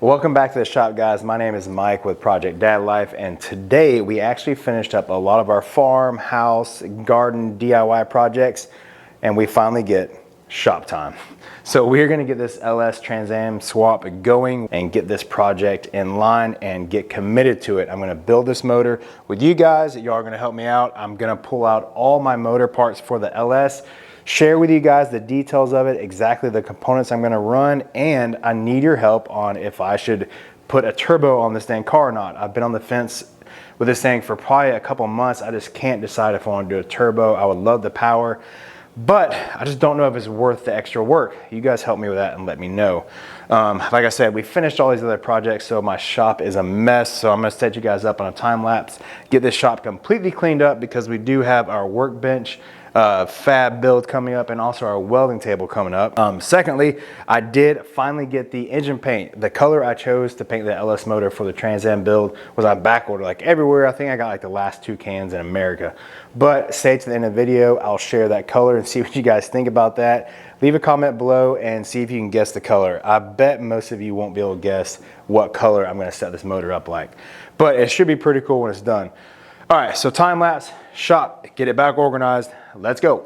Welcome back to the shop, guys. My name is Mike with Project Dad Life, and today we actually finished up a lot of our farm, house, garden DIY projects, and we finally get shop time. So we're gonna get this LM7 Trans AM swap going and get this project in line and get committed to it. I'm gonna build this motor with you guys. Y'all are gonna help me out. I'm gonna pull out all my motor parts for the LS, share with you guys the details of it, exactly the components I'm gonna run, and I need your help on if I should put a turbo on this dang car or not. I've been on the fence with this thing for probably a couple months. I just can't decide if I wanna do a turbo. I would love the power, but I just don't know if it's worth the extra work. You guys help me with that and let me know. Like I said, we finished all these other projects, so my shop is a mess. So I'm gonna set you guys up on a time lapse, get this shop completely cleaned up because we do have our workbench fab build coming up and also our welding table coming up. Secondly, I did finally get the engine paint. The color I chose to paint the LS motor for the Trans Am build was on back order like everywhere. I think I got like the last 2 cans in America, but stay to the end of the video. I'll share that color and see what you guys think about that. Leave a comment below and see if you can guess the color. I bet most of you won't be able to guess what color I'm gonna set this motor up like, but it should be pretty cool when it's done. All right, so time lapse, shop, get it back organized. Let's go.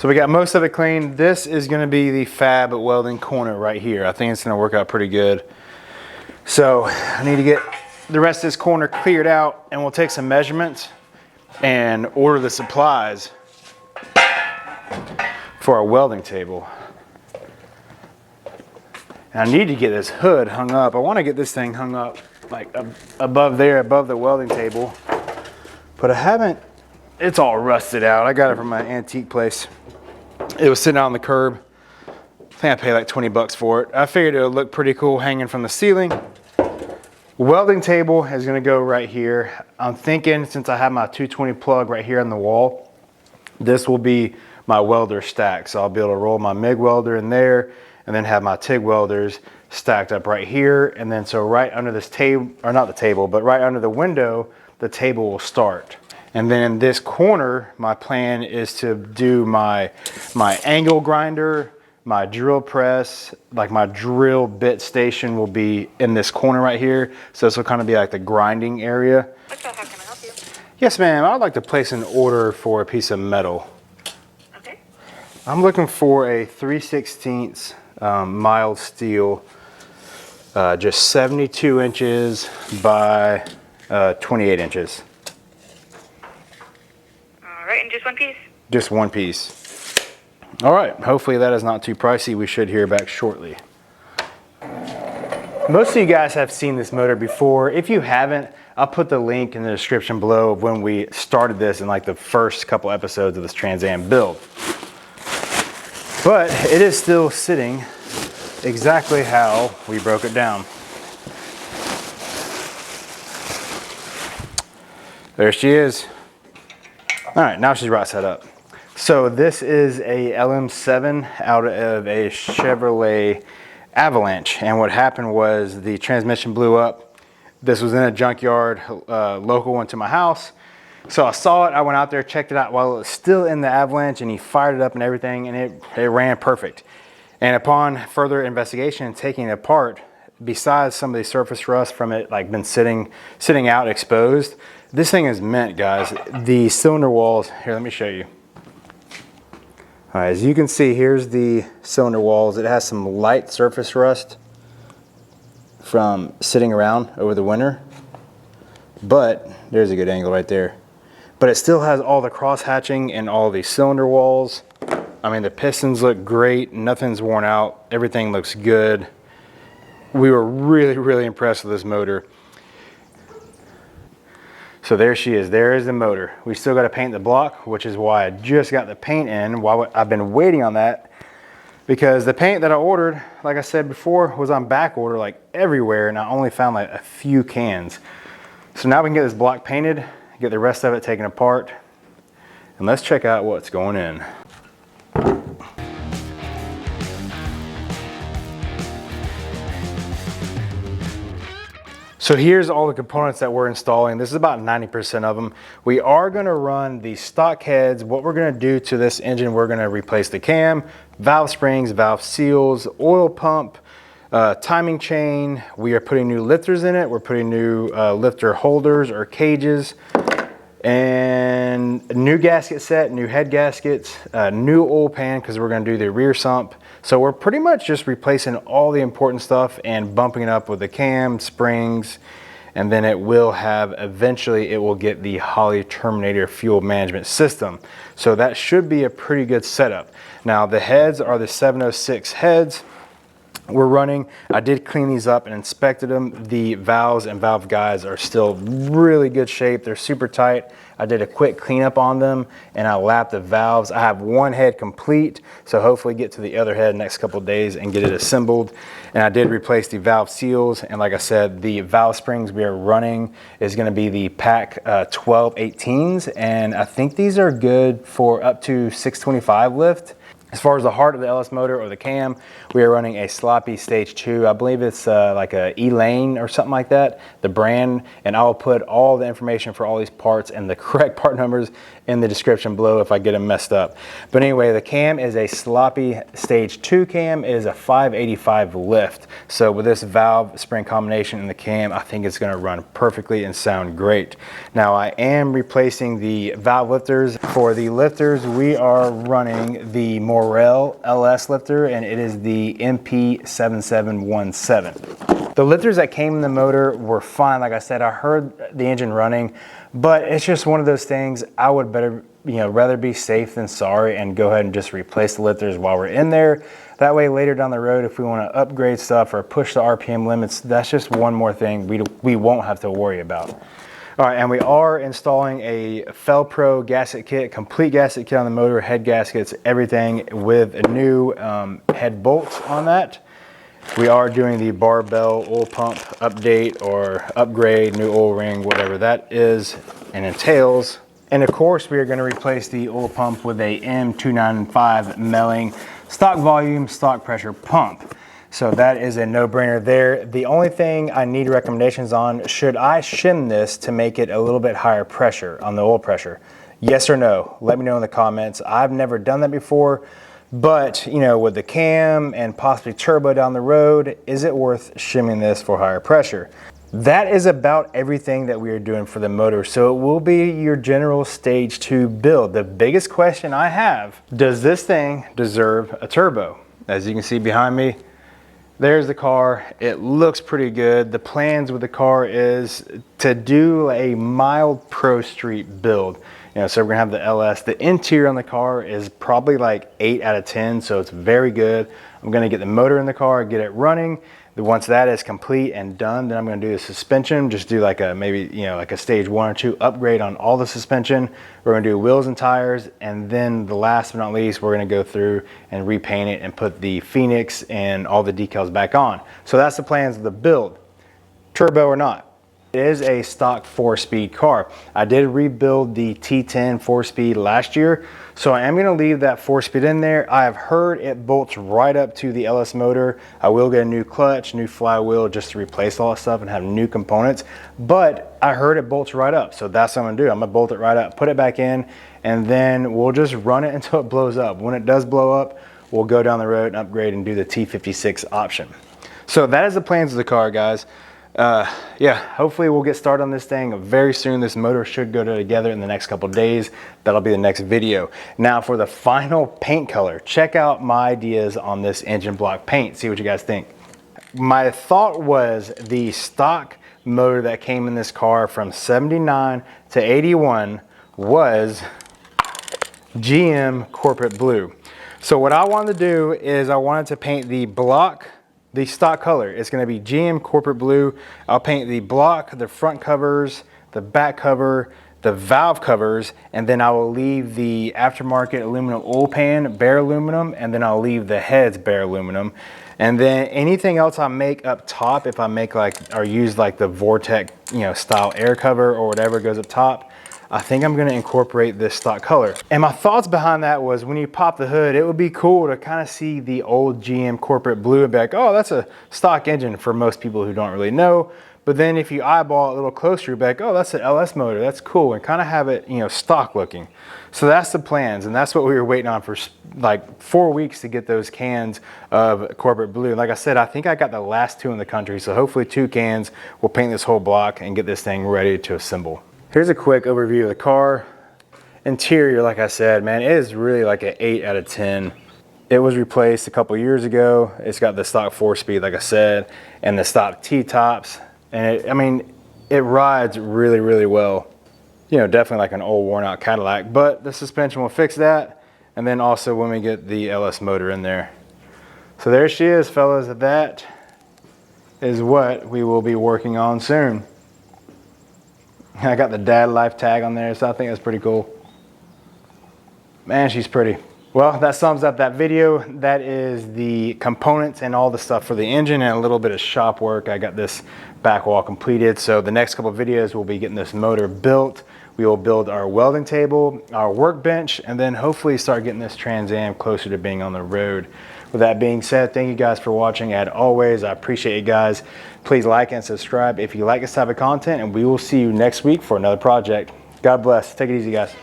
So we got most of it clean. This is gonna be the fab welding corner right here. I think it's gonna work out pretty good. So I need to get the rest of this corner cleared out and we'll take some measurements and order the supplies for our welding table. And I need to get this hood hung up. I wanna get this thing hung up like above there, above the welding table, but I haven't. It's all rusted out. I got it from my antique place. It was sitting out on the curb. I think I paid like 20 bucks for it. I figured it would look pretty cool hanging from the ceiling. Welding table is gonna go right here. I'm thinking since I have my 220 plug right here on the wall, this will be my welder stack. So I'll be able to roll my MIG welder in there and then have my TIG welders stacked up right here. And then so right under this table, or not the table, but right under the window, the table will start. And then in this corner, my plan is to do my angle grinder, my drill press, like my drill bit station will be in this corner right here. So this will kind of be like the grinding area. Okay, how can I help you? Yes, ma'am. I'd like to place an order for a piece of metal. Okay. I'm looking for a 3/16 mild steel, just 72 inches by 28 inches. All right, and just one piece? Just one piece. All right, hopefully that is not too pricey. We should hear back shortly. Most of you guys have seen this motor before. If you haven't, I'll put the link in the description below of when we started this in like the first couple episodes of this Trans Am build. But it is still sitting exactly how we broke it down. There she is. All right, now she's right set up. So this is a LM7 out of a Chevrolet Avalanche. And what happened was the transmission blew up. This was in a junkyard, local one to my house. So I saw it, I went out there, checked it out while it was still in the Avalanche, and he fired it up and everything, and it ran perfect. And upon further investigation and taking it apart, besides some of the surface rust from it like been sitting out exposed, this thing is mint, guys. The cylinder walls, here, let me show you. All right, as you can see, here's the cylinder walls. It has some light surface rust from sitting around over the winter, but there's a good angle right there. But it still has all the cross hatching and all the cylinder walls. I mean, the pistons look great, nothing's worn out, everything looks good. We were really, really impressed with this motor. So there she is, there is the motor. We still got to paint the block, which is why I just got the paint in. While I've been waiting on that, because the paint that I ordered, like I said before, was on back order like everywhere, and I only found like a few cans. So now we can get this block painted, get the rest of it taken apart, and let's check out what's going in. So here's all the components that we're installing. This is about 90% of them. We are gonna run the stock heads. What we're gonna do to this engine, we're gonna replace the cam, valve springs, valve seals, oil pump, timing chain. We are putting new lifters in it. We're putting new lifter holders or cages, and a new gasket set, new head gaskets, new oil pan because we're going to do the rear sump. So we're pretty much just replacing all the important stuff and bumping it up with the cam, springs, and then it will have, eventually it will get the Holley Terminator fuel management system. So that should be a pretty good setup. Now the heads are the 706 heads we're running. I did clean these up and inspected them. The valves and valve guides are still really good shape. They're super tight. I did a quick cleanup on them and I lapped the valves. I have one head complete, so hopefully get to the other head next couple of days and get it assembled. And I did replace the valve seals, and like I said, the valve springs we are running is going to be the Pack 1218s, and I think these are good for up to 625 lift. As far as the heart of the LS motor or the cam, we are running a sloppy stage 2. I believe it's like a E-Lane or something like that, the brand, and I'll put all the information for all these parts and the correct part numbers in the description below if I get them messed up. But anyway, the cam is a sloppy stage 2 cam. It is a 585 lift. So with this valve spring combination in the cam, I think it's gonna run perfectly and sound great. Now I am replacing the valve lifters. For the lifters, we are running the Morel LS lifter, and it is the EP7717. The lifters that came in the motor were fine. Like I said, I heard the engine running, but it's just one of those things. I would rather be safe than sorry and go ahead and just replace the lifters while we're in there. That way later down the road, if we want to upgrade stuff or push the RPM limits, that's just one more thing we won't have to worry about. All right, and we are installing a Fel Pro Gasket Kit, complete gasket kit on the motor, head gaskets, everything with a new head bolts on that. We are doing the barbell oil pump update or upgrade, new oil ring, whatever that is and entails. And of course, we are going to replace the oil pump with a M295 Melling stock volume, stock pressure pump. So that is a no-brainer there. The only thing I need recommendations on, should I shim this to make it a little bit higher pressure on the oil pressure? Yes or no? Let me know in the comments. I've never done that before, but you know, with the cam and possibly turbo down the road, is it worth shimming this for higher pressure? That is about everything that we are doing for the motor. So it will be your general stage 2 build. The biggest question I have, does this thing deserve a turbo? As you can see behind me, there's the car. It looks pretty good. The plans with the car is to do a mild pro street build. You know, so we're gonna have the LS. The interior on the car is probably like 8 out of 10, so it's very good. I'm gonna get the motor in the car, get it running. Once that is complete and done, then I'm going to do the suspension, just do like a like a stage 1 or 2 upgrade on all the suspension. We're going to do wheels and tires, and then the last but not least, we're going to go through and repaint it and put the Phoenix and all the decals back on. So that's the plans of the build, turbo or not. It is a stock 4-speed car. I did rebuild the T10 4-speed last year, so I am going to leave that 4-speed in there. I have heard it bolts right up to the LS motor. I will get a new clutch, new flywheel, just to replace all that stuff and have new components, but I heard it bolts right up, so that's what I'm going to do. I'm going to bolt it right up, put it back in, and then we'll just run it until it blows up. When it does blow up, we'll go down the road and upgrade and do the T56 option. So that is the plans of the car, guys. Yeah, hopefully we'll get started on this thing very soon. This motor should go together in the next couple of days. That'll be the next video. Now for the final paint color, check out my ideas on this engine block paint. See what you guys think. My thought was the stock motor that came in this car from 79 to 81 was GM Corporate Blue. So what I wanted to do is I wanted to paint the block, the stock color. It's going to be GM Corporate Blue. I'll paint the block, the front covers, the back cover, the valve covers, and then I will leave the aftermarket aluminum oil pan bare aluminum, and then I'll leave the heads bare aluminum. And then anything else I make up top, if I make like, or use like the Vortex, you know, style air cover or whatever goes up top, I think I'm gonna incorporate this stock color. And my thoughts behind that was, when you pop the hood, it would be cool to kind of see the old GM corporate blue and be like, oh, that's a stock engine for most people who don't really know. But then if you eyeball it a little closer, you'll be like, oh, that's an LS motor, that's cool, and kind of have it, you know, stock looking. So that's the plans, and that's what we were waiting on for like 4 weeks to get those cans of corporate blue. Like I said, I think I got the last 2 in the country, so hopefully 2 cans will paint this whole block and get this thing ready to assemble. Here's a quick overview of the car. Interior, like I said, man, it is really like an 8 out of 10. It was replaced a couple years ago. It's got the stock 4-speed, like I said, and the stock T-tops. And I mean, it rides really, really well. You know, definitely like an old worn out Cadillac, but the suspension will fix that. And then also when we get the LS motor in there. So there she is, fellas. That is what we will be working on soon. I got the Dad Life tag on there, so I think that's pretty cool. Man, she's pretty. Well, that sums up that video. That is the components and all the stuff for the engine and a little bit of shop work. I got this back wall completed. So the next couple of videos, we'll be getting this motor built. We will build our welding table, our workbench, and then hopefully start getting this Trans Am closer to being on the road. With that being said, thank you guys for watching. As always, I appreciate you guys. Please like and subscribe if you like this type of content, and we will see you next week for another project. God bless. Take it easy, guys.